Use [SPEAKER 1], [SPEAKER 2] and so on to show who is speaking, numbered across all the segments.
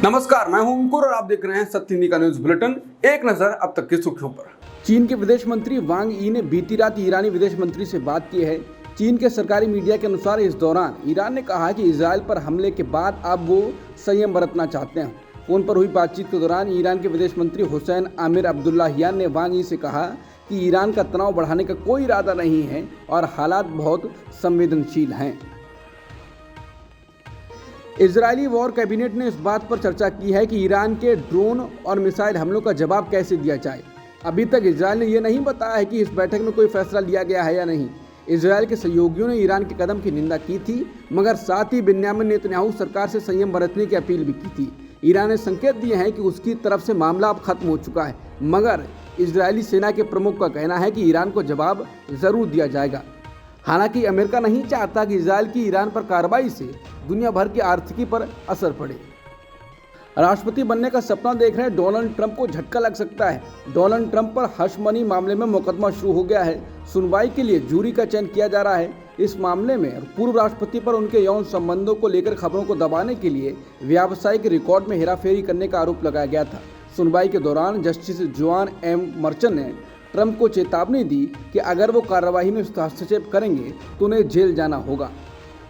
[SPEAKER 1] नमस्कार, मैं हूं अंकुर और आप देख रहे हैं सत्य हिंदी का न्यूज बुलेटिन। एक नजर अब तक की सुर्खियों पर। चीन के विदेश मंत्री वांग यी ने बीती रात ईरानी विदेश मंत्री से बात की है। चीन के सरकारी मीडिया के अनुसार इस दौरान ईरान ने कहा कि इजरायल पर हमले के बाद अब वो संयम बरतना चाहते हैं। फोन पर हुई बातचीत के दौरान ईरान के विदेश मंत्री हुसैन आमिर अब्दुल्लाहियान ने वांग यी से कहा कि ईरान का तनाव बढ़ाने का कोई इरादा नहीं है और हालात बहुत संवेदनशील हैं। इजरायली वॉर कैबिनेट ने इस बात पर चर्चा की है कि ईरान के ड्रोन और मिसाइल हमलों का जवाब कैसे दिया जाए। अभी तक इजरायल ने यह नहीं बताया है कि इस बैठक में कोई फैसला लिया गया है या नहीं। इजरायल के सहयोगियों ने ईरान के कदम की निंदा की थी, मगर साथ ही बिन्यामिन नेतन्याहू सरकार से संयम बरतने की अपील भी की थी। ईरान ने संकेत दिए हैं कि उसकी तरफ से मामला अब खत्म हो चुका है, मगर इजरायली सेना के प्रमुख का कहना है कि ईरान को जवाब जरूर दिया जाएगा। हालांकि अमेरिका नहीं चाहता कि इजरायल की ईरान पर कार्रवाई से दुनिया भर की आर्थिकी पर असर पड़े। राष्ट्रपति बनने का सपना देख रहे डोनाल्ड ट्रंप को झटका लग सकता है। डोनाल्ड ट्रंप पर हश मनी मामले में मुकदमा शुरू हो गया है। सुनवाई के लिए जूरी का चयन किया जा रहा है। इस मामले में पूर्व राष्ट्रपति पर उनके यौन संबंधों को लेकर खबरों को दबाने के लिए व्यावसायिक रिकॉर्ड में हेराफेरी करने का आरोप लगाया गया था। सुनवाई के दौरान जस्टिस जॉन एम मर्चन ने ट्रंप को चेतावनी दी कि अगर वो कार्रवाई में हस्तक्षेप करेंगे तो उन्हें जेल जाना होगा।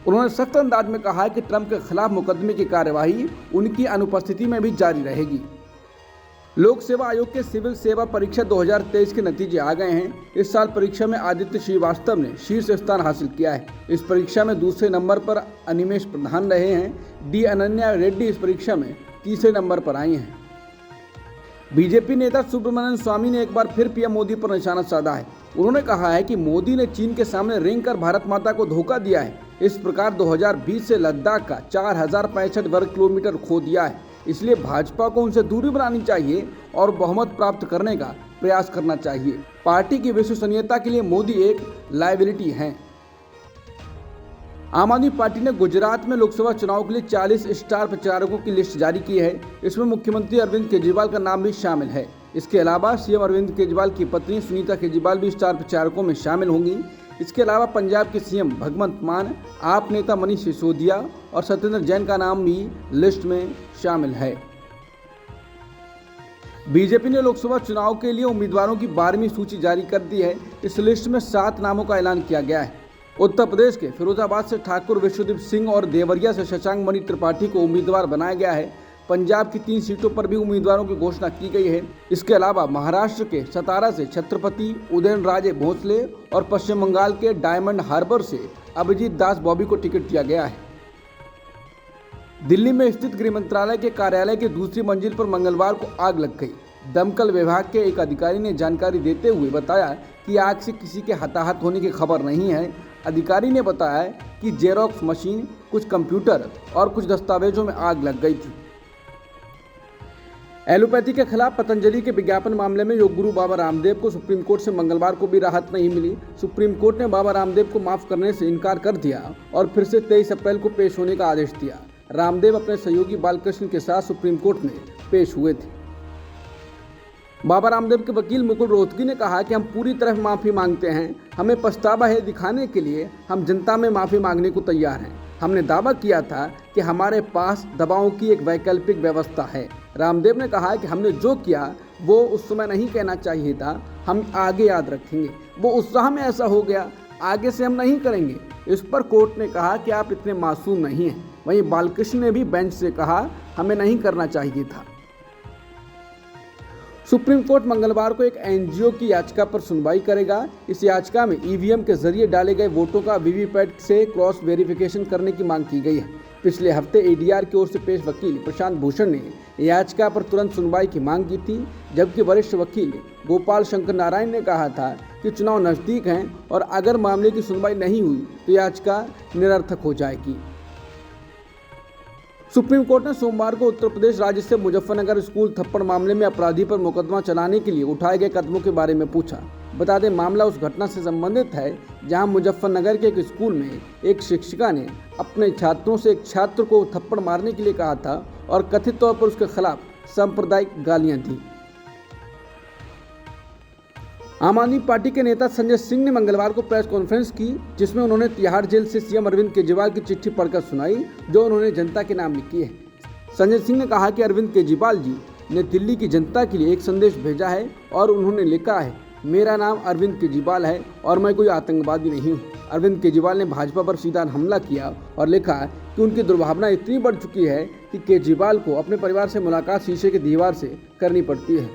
[SPEAKER 1] उन्होंने सख्त अंदाज में कहा कि ट्रंप के खिलाफ मुकदमे की कार्यवाही उनकी अनुपस्थिति में भी जारी रहेगी। लोक सेवा आयोग के सिविल सेवा परीक्षा 2023 के नतीजे आ गए हैं। इस साल परीक्षा में आदित्य श्रीवास्तव ने शीर्ष स्थान हासिल किया है। इस परीक्षा में दूसरे नंबर पर अनिमेश प्रधान रहे हैं। डी अनन्या रेड्डी इस परीक्षा में तीसरे नंबर पर आई हैं। बीजेपी नेता सुब्रमण्यम स्वामी ने एक बार फिर पीएम मोदी पर निशाना साधा है। उन्होंने कहा है कि मोदी ने चीन के सामने रेंग कर भारत माता को धोखा दिया है। इस प्रकार 2020 से लद्दाख का 4065 वर्ग किलोमीटर खो दिया है। इसलिए भाजपा को उनसे दूरी बनानी चाहिए और बहुमत प्राप्त करने का प्रयास करना चाहिए। पार्टी की विश्वसनीयता के लिए मोदी एक लायबिलिटी हैं। आम आदमी पार्टी ने गुजरात में लोकसभा चुनाव के लिए 40 स्टार प्रचारकों की लिस्ट जारी की है। इसमें मुख्यमंत्री अरविंद केजरीवाल का नाम भी शामिल है। इसके अलावा सीएम अरविंद केजरीवाल की पत्नी सुनीता केजरीवाल भी स्टार प्रचारकों में शामिल होंगी। इसके अलावा पंजाब के सीएम भगवंत मान, आप नेता मनीष सिसोदिया और सत्येंद्र जैन का नाम भी लिस्ट में शामिल है। बीजेपी ने लोकसभा चुनाव के लिए उम्मीदवारों की 12वीं सूची जारी कर दी है। इस लिस्ट में 7 नामों का ऐलान किया गया है। उत्तर प्रदेश के फिरोजाबाद से ठाकुर विश्वदीप सिंह और देवरिया से शशांक मणि त्रिपाठी को उम्मीदवार बनाया गया है। पंजाब की 3 सीटों पर भी उम्मीदवारों की घोषणा की गई है। इसके अलावा महाराष्ट्र के सतारा से छत्रपति उदयनराजे भोसले और पश्चिम बंगाल के डायमंड हार्बर से अभिजीत दास बॉबी को टिकट दिया गया है। दिल्ली में स्थित गृह मंत्रालय के कार्यालय की दूसरी मंजिल पर मंगलवार को आग लग गई। दमकल विभाग के एक अधिकारी ने जानकारी देते हुए बताया कि आग से किसी के हताहत होने की खबर नहीं है। अधिकारी ने बताया कि जेरोक्स मशीन, कुछ कंप्यूटर और कुछ दस्तावेजों में आग लग गई थी। एलोपैथी के खिलाफ पतंजलि के विज्ञापन मामले में योग गुरु बाबा रामदेव को सुप्रीम कोर्ट से मंगलवार को भी राहत नहीं मिली। सुप्रीम कोर्ट ने बाबा रामदेव को माफ करने से इनकार कर दिया और फिर से 23 अप्रैल को पेश होने का आदेश दिया। रामदेव अपने सहयोगी बालकृष्ण के साथ सुप्रीम कोर्ट में पेश हुए थे। बाबा रामदेव के वकील मुकुल रोहतगी ने कहा कि हम पूरी तरह माफ़ी मांगते हैं। हमें पछतावा है दिखाने के लिए हम जनता में माफ़ी मांगने को तैयार हैं। हमने दावा किया था कि हमारे पास दवाओं की एक वैकल्पिक व्यवस्था है। रामदेव ने कहा कि हमने जो किया वो उस समय नहीं कहना चाहिए था। हम आगे याद रखेंगे। वो उत्साह में ऐसा हो गया, आगे से हम नहीं करेंगे। इस पर कोर्ट ने कहा कि आप इतने मासूम नहीं हैं। वहीं बालकृष्ण ने भी बेंच से कहा हमें नहीं करना चाहिए था। सुप्रीम कोर्ट मंगलवार को एक एनजीओ की याचिका पर सुनवाई करेगा। इस याचिका में ईवीएम के जरिए डाले गए वोटों का वीवीपैट से क्रॉस वेरिफिकेशन करने की मांग की गई है। पिछले हफ्ते एडीआर की ओर से पेश वकील प्रशांत भूषण ने याचिका पर तुरंत सुनवाई की मांग की थी, जबकि वरिष्ठ वकील गोपाल शंकर नारायण ने कहा था कि चुनाव नज़दीक हैं और अगर मामले की सुनवाई नहीं हुई तो याचिका निरर्थक हो जाएगी। सुप्रीम कोर्ट ने सोमवार को उत्तर प्रदेश राज्य से मुजफ्फरनगर स्कूल थप्पड़ मामले में अपराधी पर मुकदमा चलाने के लिए उठाए गए कदमों के बारे में पूछा। बता दें, मामला उस घटना से संबंधित है जहां मुजफ्फरनगर के एक स्कूल में एक शिक्षिका ने अपने छात्रों से एक छात्र को थप्पड़ मारने के लिए कहा था और कथित तौर पर उसके खिलाफ सांप्रदायिक गालियां दी। आम आदमी पार्टी के नेता संजय सिंह ने मंगलवार को प्रेस कॉन्फ्रेंस की, जिसमें उन्होंने तिहाड़ जेल से सीएम अरविंद केजरीवाल की चिट्ठी पढ़कर सुनाई जो उन्होंने जनता के नाम लिखी है। संजय सिंह ने कहा कि अरविंद केजरीवाल जी ने दिल्ली की जनता के लिए एक संदेश भेजा है और उन्होंने लिखा है, मेरा नाम अरविंद केजरीवाल है और मैं कोई आतंकवादी नहीं हूँ। अरविंद केजरीवाल ने भाजपा पर सीधा हमला किया और लिखा कि उनकी दुर्भावना इतनी बढ़ चुकी है कि केजरीवाल को अपने परिवार से मुलाकात शीशे की दीवार से करनी पड़ती है।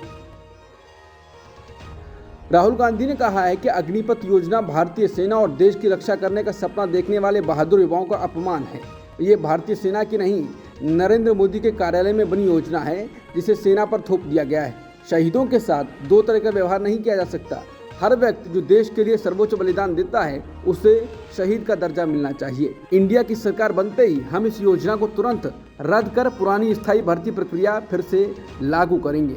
[SPEAKER 1] राहुल गांधी ने कहा है कि अग्निपथ योजना भारतीय सेना और देश की रक्षा करने का सपना देखने वाले बहादुर युवाओं का अपमान है। ये भारतीय सेना की नहीं, नरेंद्र मोदी के कार्यालय में बनी योजना है जिसे सेना पर थोप दिया गया है। शहीदों के साथ दो तरह का व्यवहार नहीं किया जा सकता। हर व्यक्ति जो देश के लिए सर्वोच्च बलिदान देता है उसे शहीद का दर्जा मिलना चाहिए। इंडिया की सरकार बनते ही हम इस योजना को तुरंत रद्द कर पुरानी स्थायी भर्ती प्रक्रिया फिर से लागू करेंगे।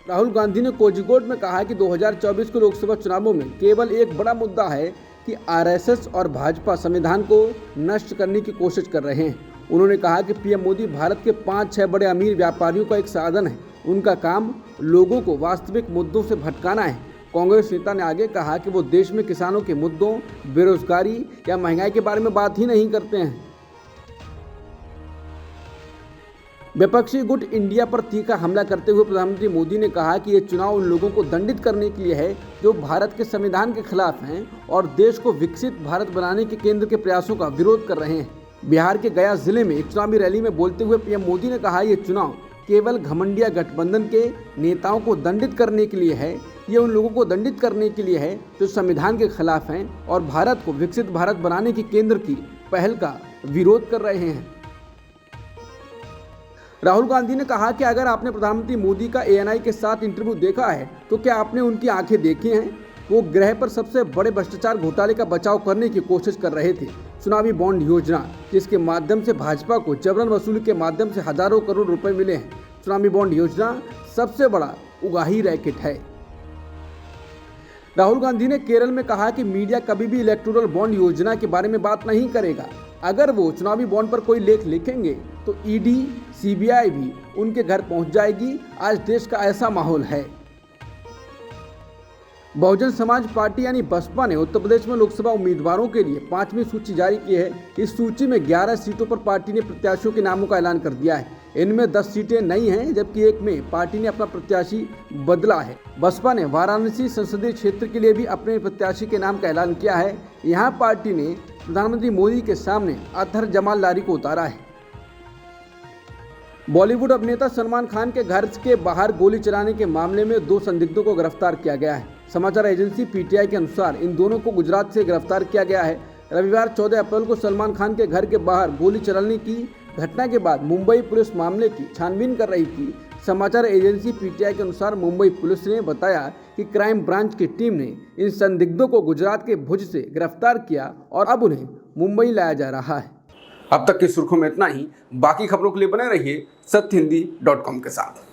[SPEAKER 1] राहुल गांधी ने कोझिकोड में कहा कि 2024 के लोकसभा चुनावों में केवल एक बड़ा मुद्दा है कि आरएसएस और भाजपा संविधान को नष्ट करने की कोशिश कर रहे हैं। उन्होंने कहा कि पीएम मोदी भारत के 5-6 बड़े अमीर व्यापारियों का एक साधन है। उनका काम लोगों को वास्तविक मुद्दों से भटकाना है। कांग्रेस नेता ने आगे कहा कि वो देश में किसानों के मुद्दों, बेरोजगारी या महंगाई के बारे में बात ही नहीं करते हैं। विपक्षी गुट इंडिया पर तीखा हमला करते हुए प्रधानमंत्री मोदी ने कहा कि ये चुनाव उन लोगों को दंडित करने के लिए है जो भारत के संविधान के खिलाफ हैं और देश को विकसित भारत बनाने के केंद्र के प्रयासों का विरोध कर रहे हैं। बिहार के गया जिले में एक चुनावी रैली में बोलते हुए पीएम मोदी ने कहा, ये चुनाव केवल घमंडिया गठबंधन के नेताओं को दंडित करने के लिए है। ये उन लोगों को दंडित करने के लिए है जो संविधान के खिलाफ हैं और भारत को विकसित भारत बनाने की केंद्र की पहल का विरोध कर रहे हैं। राहुल गांधी ने कहा कि अगर आपने प्रधानमंत्री मोदी का एएनआई के साथ इंटरव्यू देखा है तो क्या आपने उनकी आंखें देखी हैं? वो ग्रह पर सबसे बड़े भ्रष्टाचार घोटाले का बचाव करने की कोशिश कर रहे थे। चुनावी बॉन्ड योजना जिसके माध्यम से भाजपा को जबरन वसूली के माध्यम से हजारों करोड़ रुपए मिले हैं। चुनावी बॉन्ड योजना सबसे बड़ा उगाही रैकेट है। राहुल गांधी ने केरल में कहा कि मीडिया कभी भी इलेक्टोरल बॉन्ड योजना के बारे में बात नहीं करेगा। अगर वो चुनावी बॉन्ड पर कोई लेख लिखेंगे तो ईडी, सीबीआई भी उनके घर पहुंच जाएगी। आज देश का ऐसा माहौल है। बहुजन समाज पार्टी यानी बसपा ने उत्तर प्रदेश में लोकसभा उम्मीदवारों के लिए 5वीं सूची जारी की है। इस सूची में 11 सीटों पर पार्टी ने प्रत्याशियों के नामों का ऐलान कर दिया है। इनमें 10 सीटें नई हैं जबकि एक में पार्टी ने अपना प्रत्याशी बदला है। बसपा ने वाराणसी संसदीय क्षेत्र के लिए भी अपने प्रत्याशी के नाम का ऐलान किया है। यहाँ पार्टी ने प्रधानमंत्री मोदी के सामने अतहर जमाल लारी को उतारा है। बॉलीवुड अभिनेता सलमान खान के घर के बाहर गोली चलाने के मामले में 2 संदिग्धों को गिरफ्तार किया गया है। समाचार एजेंसी पीटीआई के अनुसार इन दोनों को गुजरात से गिरफ्तार किया गया है। रविवार 14 अप्रैल को सलमान खान के घर के बाहर गोली चलाने की घटना के बाद मुंबई पुलिस मामले की छानबीन कर रही थी। समाचार एजेंसी पीटीआई के अनुसार मुंबई पुलिस ने बताया कि क्राइम ब्रांच की टीम ने इन संदिग्धों को गुजरात के भुज से गिरफ्तार किया और अब उन्हें मुंबई लाया जा रहा है। अब तक की सुर्खियों में इतना ही। बाकी खबरों के लिए बने रहिए सत्यहिंदी.com के साथ।